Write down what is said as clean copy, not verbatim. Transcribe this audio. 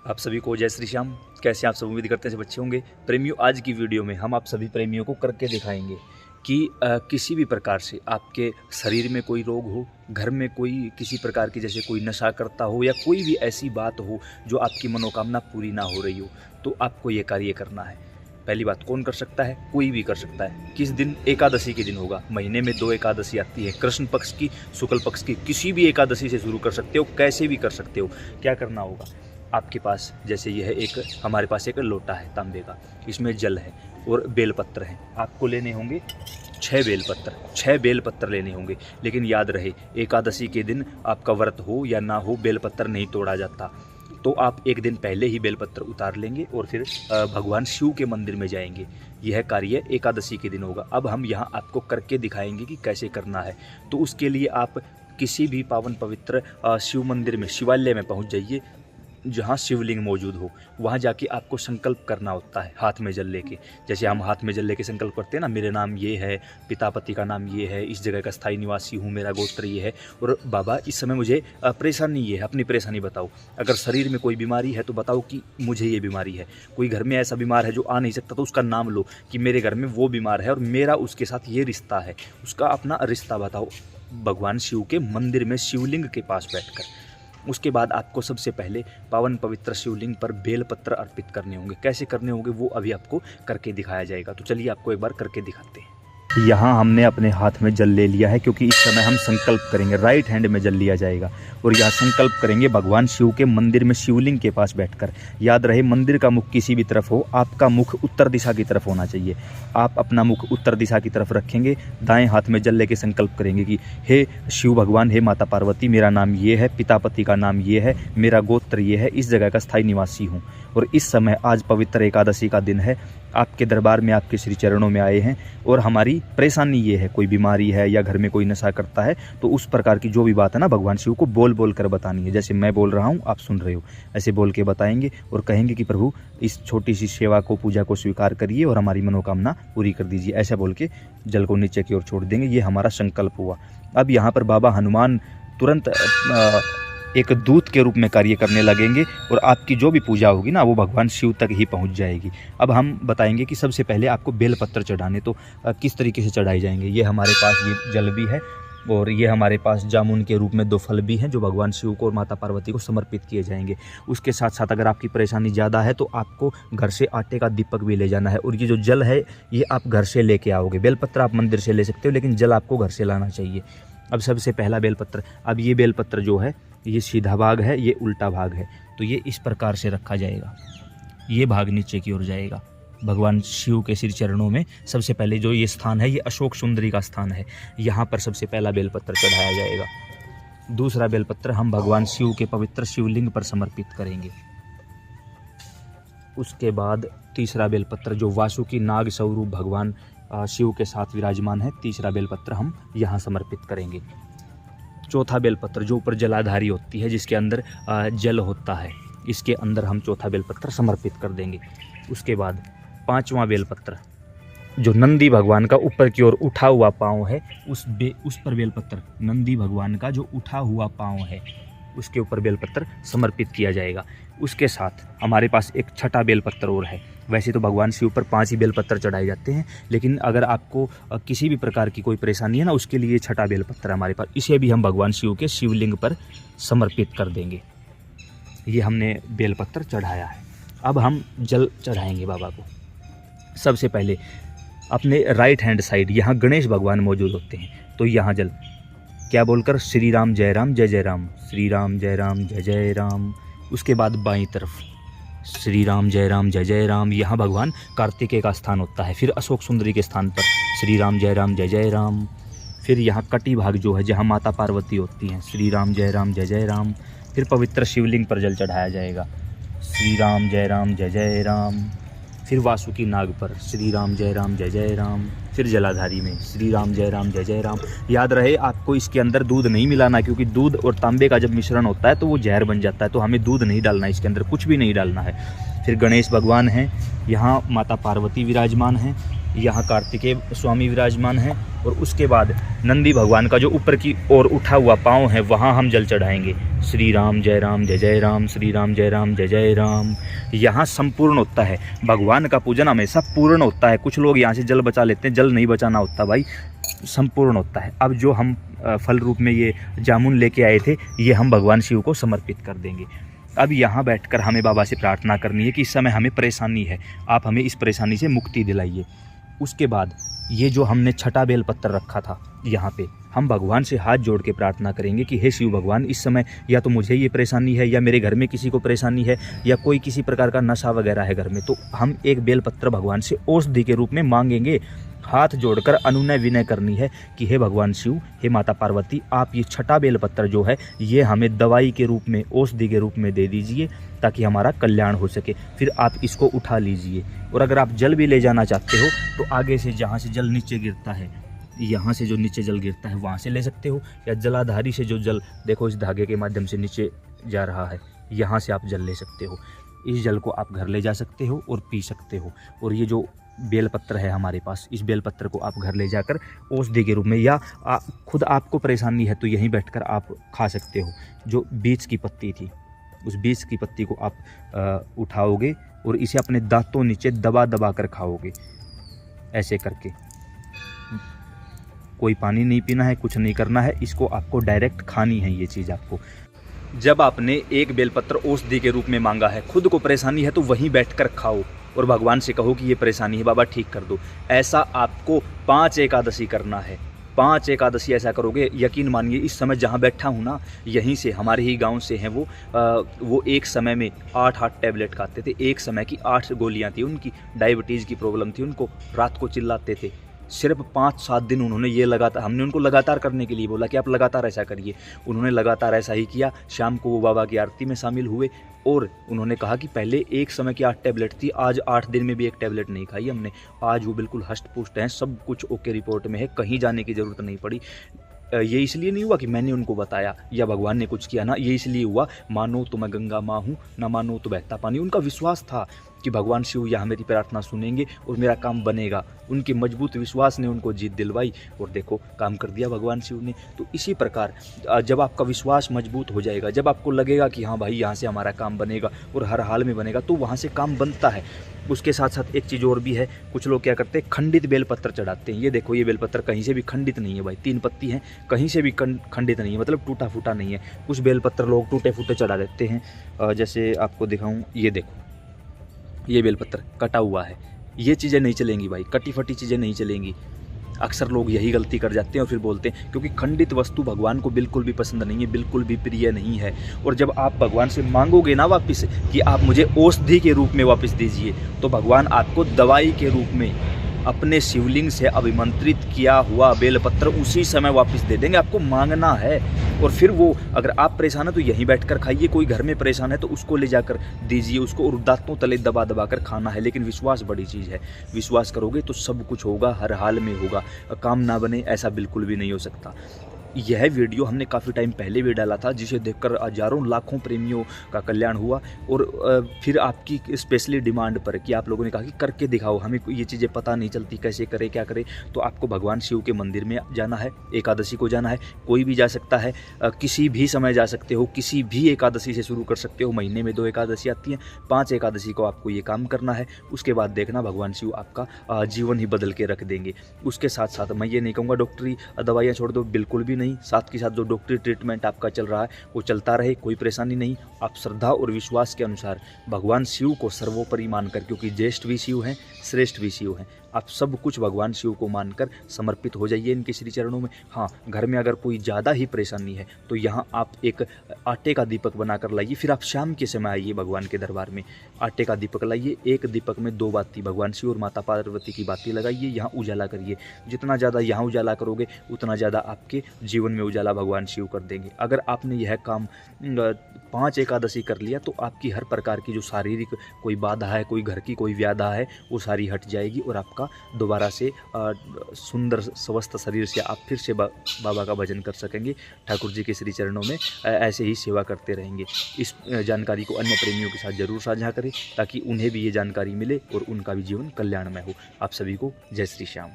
आप सभी को जय श्री श्याम। कैसे आप सब उम्मीद करते हैं बच्चे होंगे। प्रेमियों, आज की वीडियो में हम आप सभी प्रेमियों को करके दिखाएंगे कि किसी भी प्रकार से आपके शरीर में कोई रोग हो, घर में कोई किसी प्रकार की जैसे कोई नशा करता हो या कोई भी ऐसी बात हो जो आपकी मनोकामना पूरी ना हो रही हो, तो आपको ये कार्य करना है। पहली बात, कौन कर सकता है? कोई भी कर सकता है। किस दिन? एकादशी के दिन होगा। महीने में 2 एकादशी आती है, कृष्ण पक्ष की, शुक्ल पक्ष की। किसी भी एकादशी से शुरू कर सकते हो, कैसे भी कर सकते हो। क्या करना होगा? आपके पास जैसे यह एक हमारे पास एक लोटा है तांबे का, इसमें जल है और बेलपत्र है। आपको लेने होंगे 6 बेलपत्र लेने होंगे। लेकिन याद रहे, एकादशी के दिन आपका व्रत हो या ना हो, बेलपत्र नहीं तोड़ा जाता। तो आप एक दिन पहले ही बेलपत्र उतार लेंगे और फिर भगवान शिव के मंदिर में जाएंगे। यह कार्य एकादशी के दिन होगा। अब हम यहाँ आपको करके दिखाएंगे कि कैसे करना है। तो उसके लिए आप किसी भी पावन पवित्र शिव मंदिर में, शिवालय में पहुँच जाइए जहाँ शिवलिंग मौजूद हो। वहाँ जाके आपको संकल्प करना होता है हाथ में जल लेके। जैसे हम हाथ में जल लेके संकल्प करते हैं ना, मेरे नाम ये है, पिता पति का नाम ये है, इस जगह का स्थायी निवासी हूँ, मेरा गोत्र ये है, और बाबा इस समय मुझे परेशानी ये है, अपनी परेशानी बताओ। अगर शरीर में कोई बीमारी है तो बताओ कि मुझे ये बीमारी है। कोई घर में ऐसा बीमार है जो आ नहीं सकता तो उसका नाम लो कि मेरे घर में वो बीमार है और मेरा उसके साथ ये रिश्ता है। उसका अपना रिश्ता बताओ भगवान शिव के मंदिर में, शिवलिंग के पास बैठकर। उसके बाद आपको सबसे पहले पावन पवित्र शिवलिंग पर बेलपत्र अर्पित करने होंगे। कैसे करने होंगे वो अभी आपको करके दिखाया जाएगा। तो चलिए आपको एक बार करके दिखाते हैं। यहाँ हमने अपने हाथ में जल ले लिया है, क्योंकि इस समय हम संकल्प करेंगे। राइट हैंड में जल लिया जाएगा और यहाँ संकल्प करेंगे भगवान शिव के मंदिर में, शिवलिंग के पास बैठकर। याद रहे, मंदिर का मुख किसी भी तरफ हो, आपका मुख उत्तर दिशा की तरफ होना चाहिए। आप अपना मुख उत्तर दिशा की तरफ रखेंगे, दाएं हाथ में जल लेके संकल्प करेंगे कि हे शिव भगवान, हे माता पार्वती, मेरा नाम ये है, पिता पति का नाम ये है, मेरा गोत्र ये है, इस जगह का स्थायी निवासी हूँ, और इस समय आज पवित्र एकादशी का दिन है, आपके दरबार में, आपके श्री चरणों में आए हैं और हमारी परेशानी ये है, कोई बीमारी है या घर में कोई नशा करता है, तो उस प्रकार की जो भी बात है ना, भगवान शिव को बोल बोल कर बतानी है। जैसे मैं बोल रहा हूँ, आप सुन रहे हो, ऐसे बोल के बताएंगे और कहेंगे कि प्रभु इस छोटी सी सेवा को, पूजा को स्वीकार करिए और हमारी मनोकामना पूरी कर दीजिए। ऐसा बोल के जल को नीचे की ओर छोड़ देंगे। ये हमारा संकल्प हुआ। अब यहाँ पर बाबा हनुमान तुरंत एक दूत के रूप में कार्य करने लगेंगे और आपकी जो भी पूजा होगी ना, वो भगवान शिव तक ही पहुंच जाएगी। अब हम बताएंगे कि सबसे पहले आपको बेलपत्र चढ़ाने तो किस तरीके से चढ़ाए जाएंगे। ये हमारे पास ये जल भी है और ये हमारे पास जामुन के रूप में 2 फल भी हैं जो भगवान शिव को और माता पार्वती को समर्पित किए जाएंगे। उसके साथ साथ अगर आपकी परेशानी ज़्यादा है तो आपको घर से आटे का दीपक भी ले जाना है, और ये जो जल है ये आप घर से लेके आओगे। बेलपत्र आप मंदिर से ले सकते हो, लेकिन जल आपको घर से लाना चाहिए। अब सबसे पहला बेलपत्र, अब ये बेलपत्र जो है, ये सीधा भाग है, ये उल्टा भाग है, तो ये इस प्रकार से रखा जाएगा। ये भाग नीचे की ओर जाएगा भगवान शिव के श्री चरणों में। सबसे पहले जो ये स्थान है, ये अशोक सुंदरी का स्थान है, यहाँ पर सबसे पहला बेलपत्र चढ़ाया जाएगा। दूसरा बेलपत्र हम भगवान शिव के पवित्र शिवलिंग पर समर्पित करेंगे। उसके बाद तीसरा बेलपत्र जो वासुकी नाग स्वरूप भगवान शिव के साथ विराजमान है, तीसरा बेलपत्र हम यहाँ समर्पित करेंगे। चौथा बेलपत्र जो ऊपर जलाधारी होती है, जिसके अंदर जल होता है, इसके अंदर हम चौथा बेलपत्र समर्पित कर देंगे। उसके बाद पांचवा बेलपत्र जो नंदी भगवान का ऊपर की ओर उठा हुआ पाँव है, उस पर बेलपत्र, नंदी भगवान का जो उठा हुआ पाँव है उसके ऊपर बेलपत्र समर्पित किया जाएगा। उसके साथ हमारे पास एक छठा बेलपत्र और है। वैसे तो भगवान शिव पर 5 ही बेलपत्र चढ़ाए जाते हैं, लेकिन अगर आपको किसी भी प्रकार की कोई परेशानी है ना, उसके लिए छठा बेलपत्र हमारे पास, इसे भी हम भगवान शिव के शिवलिंग पर समर्पित कर देंगे। ये हमने बेलपत्र चढ़ाया है। अब हम जल चढ़ाएंगे बाबा को। सबसे पहले अपने राइट हैंड साइड, यहाँ गणेश भगवान मौजूद होते हैं, तो यहाँ जल क्या बोलकर, श्री राम जय राम जय जय राम, श्री राम जय राम जय जय राम। उसके बाद बाईं तरफ श्री राम जय राम जय जय राम, यहाँ भगवान कार्तिकेय का स्थान होता है। फिर अशोक सुंदरी के स्थान पर श्री राम जय राम जय जय राम। फिर यहाँ कटी भाग जो है, जहाँ माता पार्वती होती हैं, श्री राम जय राम जय जय राम। फिर पवित्र शिवलिंग पर जल चढ़ाया जाएगा, श्री राम जय राम जय जय राम। फिर वासुकी नाग पर श्री राम जय राम जय जय राम। फिर जलाधारी में श्री राम जय राम जय जय राम। याद रहे, आपको इसके अंदर दूध नहीं मिलाना, क्योंकि दूध और तांबे का जब मिश्रण होता है तो वो जहर बन जाता है, तो हमें दूध नहीं डालना है, इसके अंदर कुछ भी नहीं डालना है। फिर गणेश भगवान हैं, यहाँ माता पार्वती विराजमान हैं, यहाँ कार्तिकेय स्वामी विराजमान हैं और उसके बाद नंदी भगवान का जो ऊपर की ओर उठा हुआ पाँव है वहाँ हम जल चढ़ाएंगे। श्री राम जय राम जय जय राम, श्री राम जय राम जय जय राम। यहाँ संपूर्ण होता है, भगवान का पूजन हमेशा पूर्ण होता है। कुछ लोग यहाँ से जल बचा लेते हैं, जल नहीं बचाना होता भाई, संपूर्ण होता है। अब जो हम फल रूप में ये जामुन लेके आए थे, ये हम भगवान शिव को समर्पित कर देंगे। अब यहाँ बैठकर हमें बाबा से प्रार्थना करनी है कि इस समय हमें परेशानी है, आप हमें इस परेशानी से मुक्ति दिलाइए। उसके बाद ये जो हमने छठा बेल पत्र रखा था, यहाँ पे हम भगवान से हाथ जोड़ के प्रार्थना करेंगे कि हे शिव भगवान, इस समय या तो मुझे ये परेशानी है या मेरे घर में किसी को परेशानी है या कोई किसी प्रकार का नशा वगैरह है घर में, तो हम एक बेल पत्र भगवान से औषधि के रूप में मांगेंगे। हाथ जोड़कर अनुनय विनय करनी है कि हे भगवान शिव, हे माता पार्वती, आप ये छठा बेल पत्र जो है ये हमें दवाई के रूप में, औषधि के रूप में दे दीजिए ताकि हमारा कल्याण हो सके। फिर आप इसको उठा लीजिए और अगर आप जल भी ले जाना चाहते हो तो आगे से जहाँ से जल नीचे गिरता है, यहाँ से जो नीचे जल गिरता है वहाँ से ले सकते हो, या जलाधारी से जो जल देखो इस धागे के माध्यम से नीचे जा रहा है, यहाँ से आप जल ले सकते हो। इस जल को आप घर ले जा सकते हो और पी सकते हो। और ये जो बेलपत्र है हमारे पास, इस बेलपत्र को आप घर ले जाकर औषधि के रूप में, या खुद आपको परेशानी है तो यहीं बैठकर आप खा सकते हो। जो बीज की पत्ती थी, उस बीज की पत्ती को आप उठाओगे और इसे अपने दांतों नीचे दबा दबा कर खाओगे, ऐसे करके। कोई पानी नहीं पीना है, कुछ नहीं करना है, इसको आपको डायरेक्ट खानी है ये चीज़ आपको। जब आपने एक बेलपत्र औषधि के रूप में मांगा है, खुद को परेशानी है तो वहीं बैठकर खाओ और भगवान से कहो कि ये परेशानी है बाबा ठीक कर दो। ऐसा आपको 5 एकादशी करना है। 5 एकादशी ऐसा करोगे, यकीन मानिए इस समय जहाँ बैठा हूँ ना, यहीं से हमारे ही गांव से हैं वो एक समय में 8 टैबलेट खाते थे। एक समय की 8 गोलियाँ थी उनकी, डायबिटीज़ की प्रॉब्लम थी उनको, रात को चिल्लाते थे। सिर्फ 5-7 दिन उन्होंने ये लगातार, हमने उनको लगातार करने के लिए बोला कि आप लगातार ऐसा करिए। उन्होंने लगातार ऐसा ही किया। शाम को वो बाबा की आरती में शामिल हुए और उन्होंने कहा कि पहले एक समय की 8 टैबलेट थी, आज 8 दिन में भी एक टैबलेट नहीं खाई हमने। आज वो बिल्कुल हष्ट पुष्ट हैं, सब कुछ ओके रिपोर्ट में है, कहीं जाने की ज़रूरत नहीं पड़ी। ये इसलिए नहीं हुआ कि मैंने उनको बताया या भगवान ने कुछ किया ना, ये इसलिए हुआ मानो तो मैं गंगा माँ हूँ, ना मानो तो बहता पानी। उनका विश्वास था कि भगवान शिव यहाँ मेरी प्रार्थना सुनेंगे और मेरा काम बनेगा। उनके मजबूत विश्वास ने उनको जीत दिलवाई और देखो काम कर दिया भगवान शिव ने। तो इसी प्रकार जब आपका विश्वास मजबूत हो जाएगा, जब आपको लगेगा कि हाँ भाई यहाँ से हमारा काम बनेगा और हर हाल में बनेगा, तो वहाँ से काम बनता है। उसके साथ साथ एक चीज़ और भी है, कुछ लोग क्या करते हैं, खंडित बेलपत्र चढ़ाते हैं। ये देखो ये बेलपत्र कहीं से भी खंडित नहीं है भाई, 3 पत्ती हैं, कहीं से भी खंडित नहीं है, मतलब टूटा फूटा नहीं है। कुछ बेलपत्र लोग टूटे फूटे चढ़ा देते हैं। जैसे आपको दिखाऊं, ये देखो ये बेलपत्र कटा हुआ है, ये चीज़ें नहीं चलेंगी भाई, कटी फटी चीज़ें नहीं चलेंगी। अक्सर लोग यही गलती कर जाते हैं और फिर बोलते हैं, क्योंकि खंडित वस्तु भगवान को बिल्कुल भी पसंद नहीं है, बिल्कुल भी प्रिय नहीं है। और जब आप भगवान से मांगोगे ना वापस कि आप मुझे औषधि के रूप में वापस दीजिए, तो भगवान आपको दवाई के रूप में अपने शिवलिंग से अभिमंत्रित किया हुआ बेलपत्र उसी समय वापस दे देंगे। आपको मांगना है और फिर वो, अगर आप परेशान है तो यहीं बैठकर खाइए, कोई घर में परेशान है तो उसको ले जाकर दीजिए उसको, और दांतों तले दबा दबा कर खाना है। लेकिन विश्वास बड़ी चीज़ है, विश्वास करोगे तो सब कुछ होगा, हर हाल में होगा। काम ना बने ऐसा बिल्कुल भी नहीं हो सकता। यह वीडियो हमने काफ़ी टाइम पहले भी डाला था, जिसे देखकर हजारों लाखों प्रेमियों का कल्याण हुआ। और फिर आपकी स्पेशली डिमांड पर कि आप लोगों ने कहा कि करके दिखाओ, हमें ये चीज़ें पता नहीं चलती, कैसे करें क्या करें। तो आपको भगवान शिव के मंदिर में जाना है, एकादशी को जाना है। कोई भी जा सकता है, किसी भी समय जा सकते हो, किसी भी एकादशी से शुरू कर सकते हो। महीने में 2 एकादशी आती हैं, 5 एकादशी को आपको ये काम करना है। उसके बाद देखना भगवान शिव आपका जीवन ही बदल के रख देंगे। उसके साथ साथ मैं ये नहीं कहूँगा डॉक्टरी दवाइयाँ छोड़ दो, बिल्कुल भी नहीं। साथ के साथ जो डॉक्टरी ट्रीटमेंट आपका चल रहा है वो चलता रहे, कोई परेशानी नहीं। आप श्रद्धा और विश्वास के अनुसार भगवान शिव को सर्वोपरि मानकर, क्योंकि ज्येष्ठ भी शिव हैं, श्रेष्ठ भी शिव हैं, आप सब कुछ भगवान शिव को मानकर समर्पित हो जाइए इनके श्री चरणों में। हाँ, घर में अगर कोई ज़्यादा ही परेशानी है तो यहाँ आप एक आटे का दीपक बनाकर लाइए। फिर आप शाम के समय आइए भगवान के दरबार में, आटे का दीपक लाइए, एक दीपक में 2 बाती भगवान शिव और माता पार्वती की बाती लगाइए, यहाँ उजाला करिए। जितना ज़्यादा यहाँ उजाला करोगे उतना ज़्यादा आपके जीवन में उजाला भगवान शिव कर देंगे। अगर आपने यह काम 5 एकादशी कर लिया तो आपकी हर प्रकार की जो शारीरिक कोई बाधा है, कोई घर की कोई व्याधा है, वो सारी हट जाएगी और आपका होगा, दोबारा से सुंदर स्वस्थ शरीर से आप फिर से बाबा का भजन कर सकेंगे। ठाकुर जी के श्री चरणों में ऐसे ही सेवा करते रहेंगे। इस जानकारी को अन्य प्रेमियों के साथ ज़रूर साझा करें ताकि उन्हें भी ये जानकारी मिले और उनका भी जीवन कल्याणमय हो। आप सभी को जय श्री श्याम।